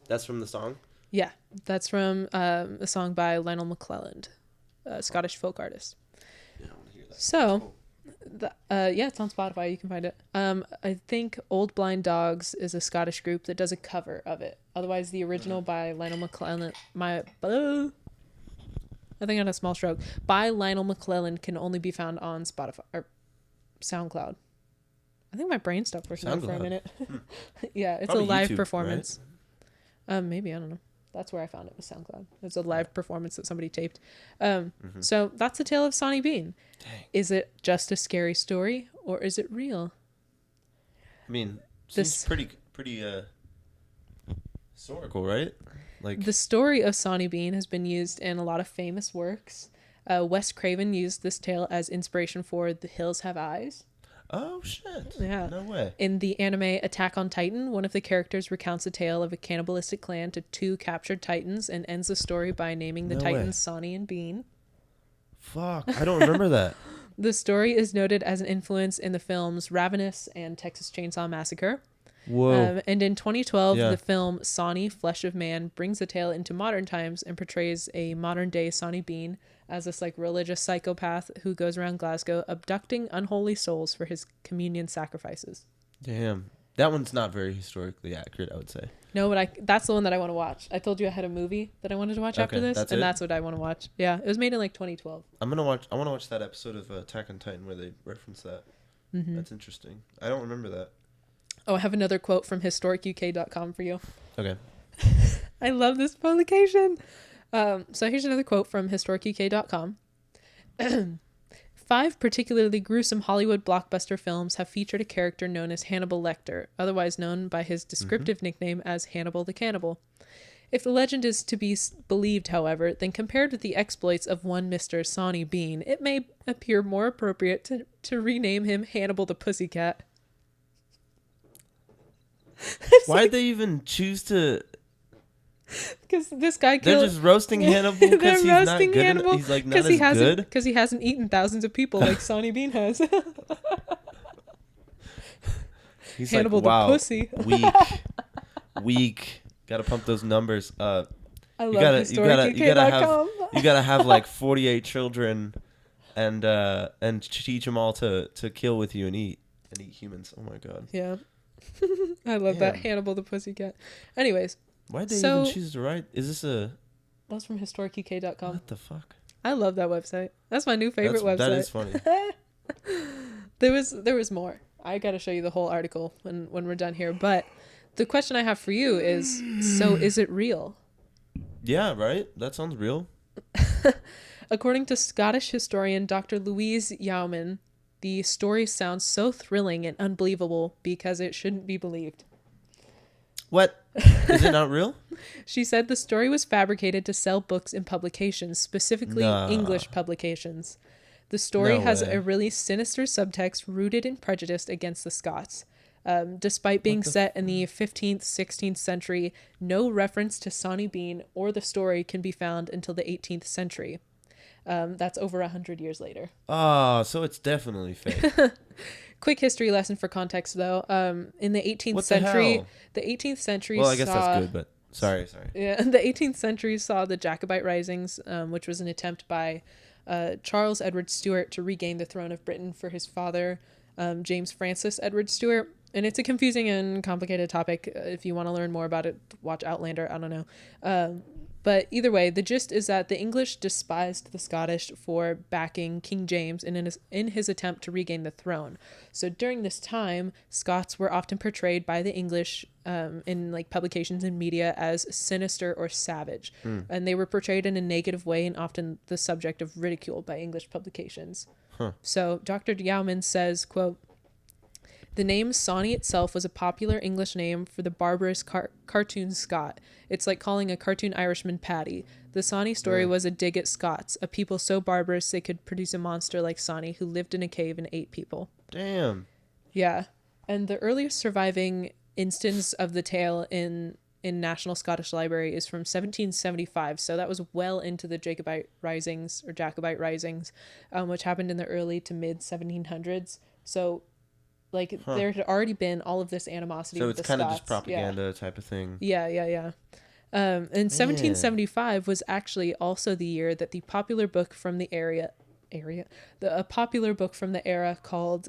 Speaker 1: That's from the song?
Speaker 2: Yeah, that's from a song by Lionel McClelland, a Scottish folk artist.
Speaker 1: Yeah, I want to hear that.
Speaker 2: So, yeah, it's on Spotify. You can find it. I think Old Blind Dogs is a Scottish group that does a cover of it. Otherwise, the original by Lionel McClelland, I think I had a small stroke, by Lionel McClelland can only be found on Spotify or SoundCloud. I think my brain stopped working out for a minute. Yeah, it's probably a live YouTube, performance. Right? Maybe, I don't know. That's where I found it, was SoundCloud. It's a live performance that somebody taped. So that's the tale of Sawney Bean. Dang. Is it just a scary story or is it real?
Speaker 1: I mean, seems pretty historical, right? Like
Speaker 2: the story of Sawney Bean has been used in a lot of famous works. Wes Craven used this tale as inspiration for The Hills Have Eyes.
Speaker 1: Oh, shit.
Speaker 2: Yeah.
Speaker 1: No way.
Speaker 2: In the anime Attack on Titan, one of the characters recounts a tale of a cannibalistic clan to 2 captured titans and ends the story by naming the titans Sawney and Bean. Fuck,
Speaker 1: I don't remember that.
Speaker 2: The story is noted as an influence in the films Ravenous and Texas Chainsaw Massacre.
Speaker 1: Whoa.
Speaker 2: And in 2012, the film Sawney, Flesh of Man brings the tale into modern times and portrays a modern-day Sawney Bean as this like religious psychopath who goes around Glasgow abducting unholy souls for his communion sacrifices.
Speaker 1: Damn. That one's not very historically accurate, I would say.
Speaker 2: No, but that's the one that I want to watch. I told you I had a movie that I wanted to watch after this, that's what I want to watch. Yeah, it was made in like 2012.
Speaker 1: I want to watch that episode of Attack on Titan where they reference that. Mm-hmm. That's interesting. I don't remember that.
Speaker 2: Oh, I have another quote from historicuk.com for you.
Speaker 1: Okay.
Speaker 2: I love this publication. So here's another quote from historicuk.com. 5 particularly gruesome Hollywood blockbuster films have featured a character known as Hannibal Lecter, otherwise known by his descriptive nickname as Hannibal the Cannibal. If the legend is to be believed, however, then compared with the exploits of one Mr. Sawney Bean, it may appear more appropriate to rename him Hannibal the Pussycat.
Speaker 1: Why'd they even choose to...
Speaker 2: Because this guy killed...
Speaker 1: They're just roasting Hannibal because he's not good. He's like not as good.
Speaker 2: Because he hasn't eaten thousands of people like Sawney Bean has.
Speaker 1: He's
Speaker 2: Hannibal
Speaker 1: like, wow,
Speaker 2: the pussy.
Speaker 1: Weak. Gotta pump those numbers up.
Speaker 2: I love historicuk.com.
Speaker 1: You gotta have like 48 children, and teach them all to kill with you and eat humans. Oh my god.
Speaker 2: Yeah. I love that, Hannibal the Pussycat. Anyways.
Speaker 1: Why'd they even choose to write? Is this a...
Speaker 2: That's from historicuk.com.
Speaker 1: What the fuck?
Speaker 2: I love that website. That's my new favorite website. That
Speaker 1: is funny.
Speaker 2: There was more. I gotta show you the whole article when we're done here. But the question I have for you is, so is it real?
Speaker 1: Yeah, right? That sounds real.
Speaker 2: According to Scottish historian Dr. Louise Yeoman, the story sounds so thrilling and unbelievable because it shouldn't be believed.
Speaker 1: What? Is it not real?
Speaker 2: She said the story was fabricated to sell books in publications, specifically English publications. The story has a really sinister subtext rooted in prejudice against the Scots. Despite being set in the 15th, 16th century, no reference to Sawney Bean or the story can be found until the 18th century. That's over 100 years later.
Speaker 1: Oh, so it's definitely fake.
Speaker 2: Quick history lesson for context, though. In the 18th century, the 18th century.
Speaker 1: Well, I guess that's good, but sorry.
Speaker 2: Yeah, the 18th century saw the Jacobite Risings, which was an attempt by Charles Edward Stuart to regain the throne of Britain for his father, James Francis Edward Stuart. And it's a confusing and complicated topic. If you want to learn more about it, watch Outlander. I don't know. But either way, the gist is that the English despised the Scottish for backing King James in his attempt to regain the throne. So during this time, Scots were often portrayed by the English in like publications and media as sinister or savage. And they were portrayed in a negative way and often the subject of ridicule by English publications. So Dr. Yeoman says, quote, "The name Sawney itself was a popular English name for the barbarous cartoon Scot. It's like calling a cartoon Irishman Paddy. The Sawney story was a dig at Scots, a people so barbarous they could produce a monster like Sawney who lived in a cave and ate people."
Speaker 1: Damn.
Speaker 2: Yeah. And the earliest surviving instance of the tale in National Scottish Library is from 1775. So that was well into the Jacobite Risings, which happened in the early to mid 1700s. So... there had already been all of this animosity with the Scots. So it's kind of just
Speaker 1: propaganda type of thing.
Speaker 2: Yeah. And 1775 was actually also the year that the popular book from the a popular book from the era called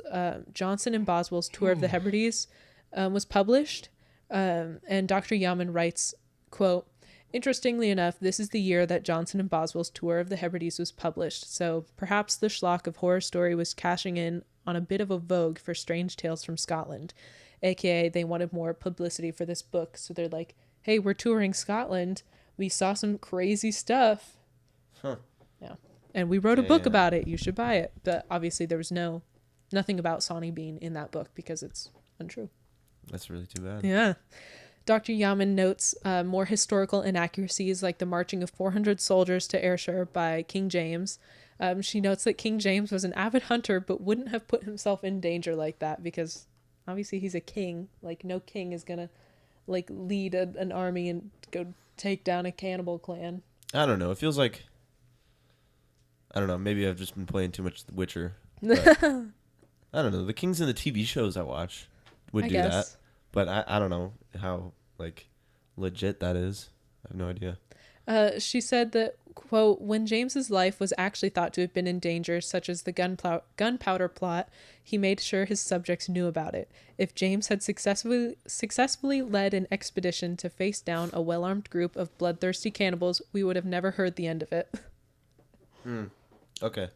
Speaker 2: Johnson and Boswell's Tour of the Hebrides was published. And Dr. Yeoman writes, quote, "Interestingly enough, this is the year that Johnson and Boswell's Tour of the Hebrides was published. So perhaps the schlock of horror story was cashing in on a bit of a vogue for strange tales from Scotland, aka they wanted more publicity for this book. So they're like, hey, we're touring Scotland. We saw some crazy stuff. Yeah. And we wrote a book about it. You should buy it. But obviously there was nothing about Sawney Bean in that book because it's untrue.
Speaker 1: That's really too bad.
Speaker 2: Yeah. Dr. Yeoman notes more historical inaccuracies like the marching of 400 soldiers to Ayrshire by King James. She notes that King James was an avid hunter but wouldn't have put himself in danger like that because obviously he's a king. Like no king is gonna like lead an army and go take down a cannibal clan.
Speaker 1: I don't know. It feels like, I don't know, maybe I've just been playing too much The Witcher. I don't know. The kings in the TV shows I watch would do that. But I don't know how like legit that is. I have no idea.
Speaker 2: She said that, quote, "When James's life was actually thought to have been in danger, such as the gunpowder plot, he made sure his subjects knew about it. If James had successfully led an expedition to face down a well-armed group of bloodthirsty cannibals, we would have never heard the end of it."
Speaker 1: Okay.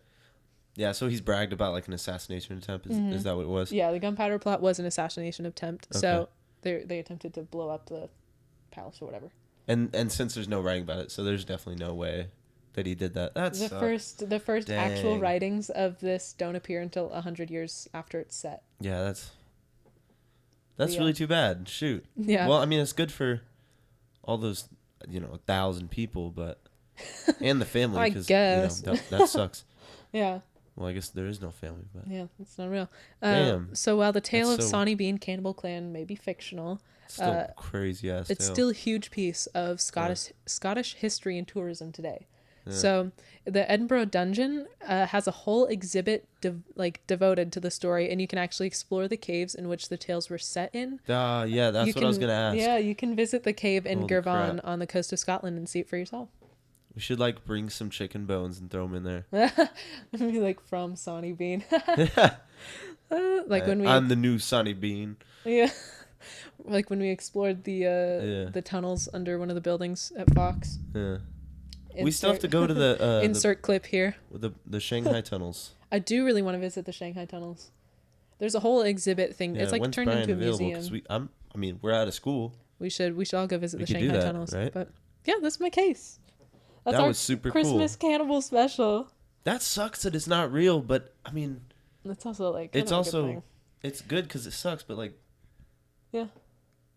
Speaker 1: Yeah, so he's bragged about like an assassination attempt. Is that what it was?
Speaker 2: Yeah, the gunpowder plot was an assassination attempt. Okay. So they attempted to blow up the palace or whatever.
Speaker 1: And since there's no writing about it, so there's definitely no way that he did that. That's
Speaker 2: the first actual writings of this don't appear until 100 years after it's set.
Speaker 1: Yeah, that's really too bad. Shoot.
Speaker 2: Yeah.
Speaker 1: Well, I mean, it's good for all those 1,000 people, but and the family,
Speaker 2: I
Speaker 1: because
Speaker 2: guess
Speaker 1: that sucks.
Speaker 2: Yeah.
Speaker 1: Well, I guess there is no family, but
Speaker 2: yeah, it's not real.
Speaker 1: Damn.
Speaker 2: So while the tale of
Speaker 1: That's so-
Speaker 2: Sawney Bean Cannibal Clan may be fictional,
Speaker 1: still crazy ass.
Speaker 2: it's
Speaker 1: tale.
Speaker 2: still a huge piece of Scottish history and tourism today.
Speaker 1: Yeah.
Speaker 2: So the Edinburgh Dungeon has a whole exhibit devoted to the story, and you can actually explore the caves in which the tales were set in.
Speaker 1: Yeah, that's what I was gonna ask.
Speaker 2: Yeah, you can visit the cave in
Speaker 1: Holy
Speaker 2: Girvan
Speaker 1: crap.
Speaker 2: on the coast of Scotland and see it for yourself.
Speaker 1: We should bring some chicken bones and throw them in there.
Speaker 2: Be from Sawney Bean.
Speaker 1: When I'm the new Sawney Bean.
Speaker 2: Yeah. When we explored the tunnels under one of the buildings at Fox.
Speaker 1: Yeah. We still have to go to the
Speaker 2: insert clip here.
Speaker 1: The Shanghai tunnels.
Speaker 2: I do really want to visit the Shanghai tunnels. There's a whole exhibit thing.
Speaker 1: Yeah,
Speaker 2: it's turned into a museum.
Speaker 1: We're out of school.
Speaker 2: We should all go visit the Shanghai tunnels.
Speaker 1: Right?
Speaker 2: But yeah, that's my case. That's
Speaker 1: that
Speaker 2: our
Speaker 1: was super
Speaker 2: Christmas
Speaker 1: cool.
Speaker 2: Cannibal special.
Speaker 1: That sucks that it's not real, but
Speaker 2: it's also
Speaker 1: it's also it's good because it sucks, but
Speaker 2: yeah,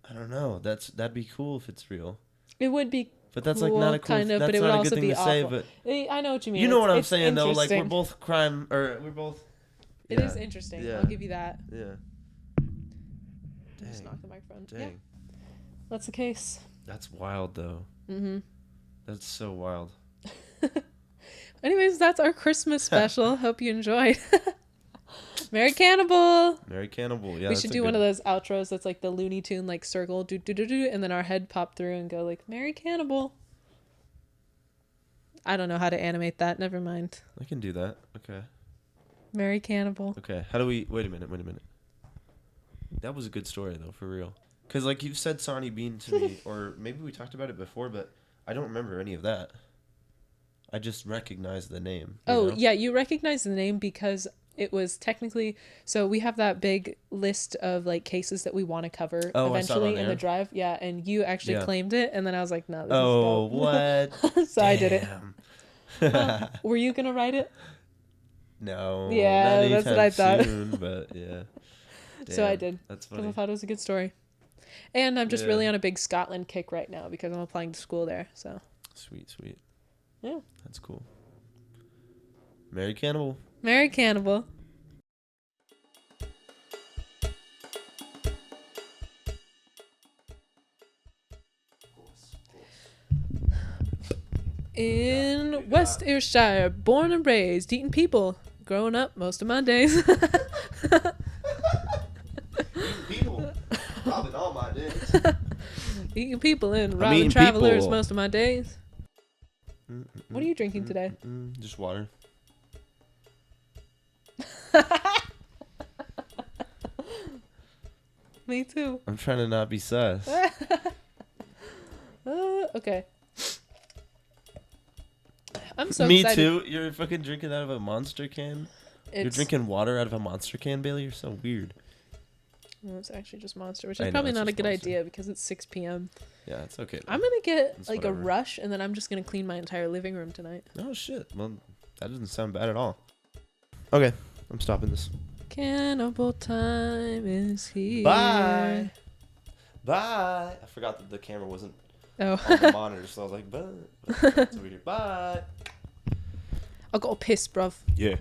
Speaker 1: I don't know. That'd be cool if it's real.
Speaker 2: It would be.
Speaker 1: But that's
Speaker 2: cool,
Speaker 1: not a cool.
Speaker 2: kind of,
Speaker 1: that's
Speaker 2: but it would
Speaker 1: not a
Speaker 2: also
Speaker 1: good thing
Speaker 2: be
Speaker 1: to
Speaker 2: awful.
Speaker 1: say. But
Speaker 2: I know what you mean.
Speaker 1: You know what I'm saying though. We're both we're both.
Speaker 2: It is interesting.
Speaker 1: Yeah.
Speaker 2: I'll give you that.
Speaker 1: Yeah.
Speaker 2: Just knock the microphone.
Speaker 1: Dang.
Speaker 2: Yeah. That's the case.
Speaker 1: That's wild though.
Speaker 2: Mm-hmm.
Speaker 1: That's so wild.
Speaker 2: Anyways, that's our Christmas special. Hope you enjoyed. Merry Cannibal.
Speaker 1: Merry Cannibal. Yeah.
Speaker 2: We should do one of those outros that's like the Looney Tune circle do do do do, and then our head pop through and go Merry Cannibal. I don't know how to animate that. Never mind.
Speaker 1: I can do that. Okay.
Speaker 2: Merry Cannibal.
Speaker 1: Okay. How do we? Wait a minute. That was a good story though, for real. Because you've said Sawney Bean to me, or maybe we talked about it before, but I don't remember any of that. I just recognize the name.
Speaker 2: Yeah, you recognize the name because it was technically. So we have that big list of cases that we want to cover eventually in the drive. Yeah, and you actually claimed it, and then I was like, no. This is dope.
Speaker 1: What?
Speaker 2: So I did it. Were you gonna write it?
Speaker 1: No.
Speaker 2: Yeah, that's what I thought.
Speaker 1: Soon, but yeah. Damn,
Speaker 2: so I did.
Speaker 1: That's funny.
Speaker 2: Because I thought it was a good story. And I'm just really on a big Scotland kick right now because I'm applying to school there. So.
Speaker 1: Sweet.
Speaker 2: Yeah.
Speaker 1: That's cool. Merry Cannibal.
Speaker 2: Merry Cannibal. In West Ayrshire, born and raised, eating people, growing up most of my days.
Speaker 1: People. Robbing all my days.
Speaker 2: Eating people and robbing travelers most of my days. What are you drinking today?
Speaker 1: Just water.
Speaker 2: Me too.
Speaker 1: I'm trying to not be sus.
Speaker 2: Okay. I'm so
Speaker 1: Me
Speaker 2: excited.
Speaker 1: too. You're fucking drinking out of a Monster can? You're drinking water out of a Monster can, Bayli? You're so weird.
Speaker 2: Well, it's actually just Monster, which is probably not a good idea because it's 6 p.m.
Speaker 1: Yeah, it's okay.
Speaker 2: I'm going to get a rush, and then I'm just going to clean my entire living room tonight.
Speaker 1: Oh, shit. Well, that doesn't sound bad at all. Okay, I'm stopping this.
Speaker 2: Cannibal time is here.
Speaker 1: Bye. I forgot that the camera wasn't on the monitor, so I was like, bye. Bye.
Speaker 2: I'll go piss, bruv.
Speaker 1: Yeah.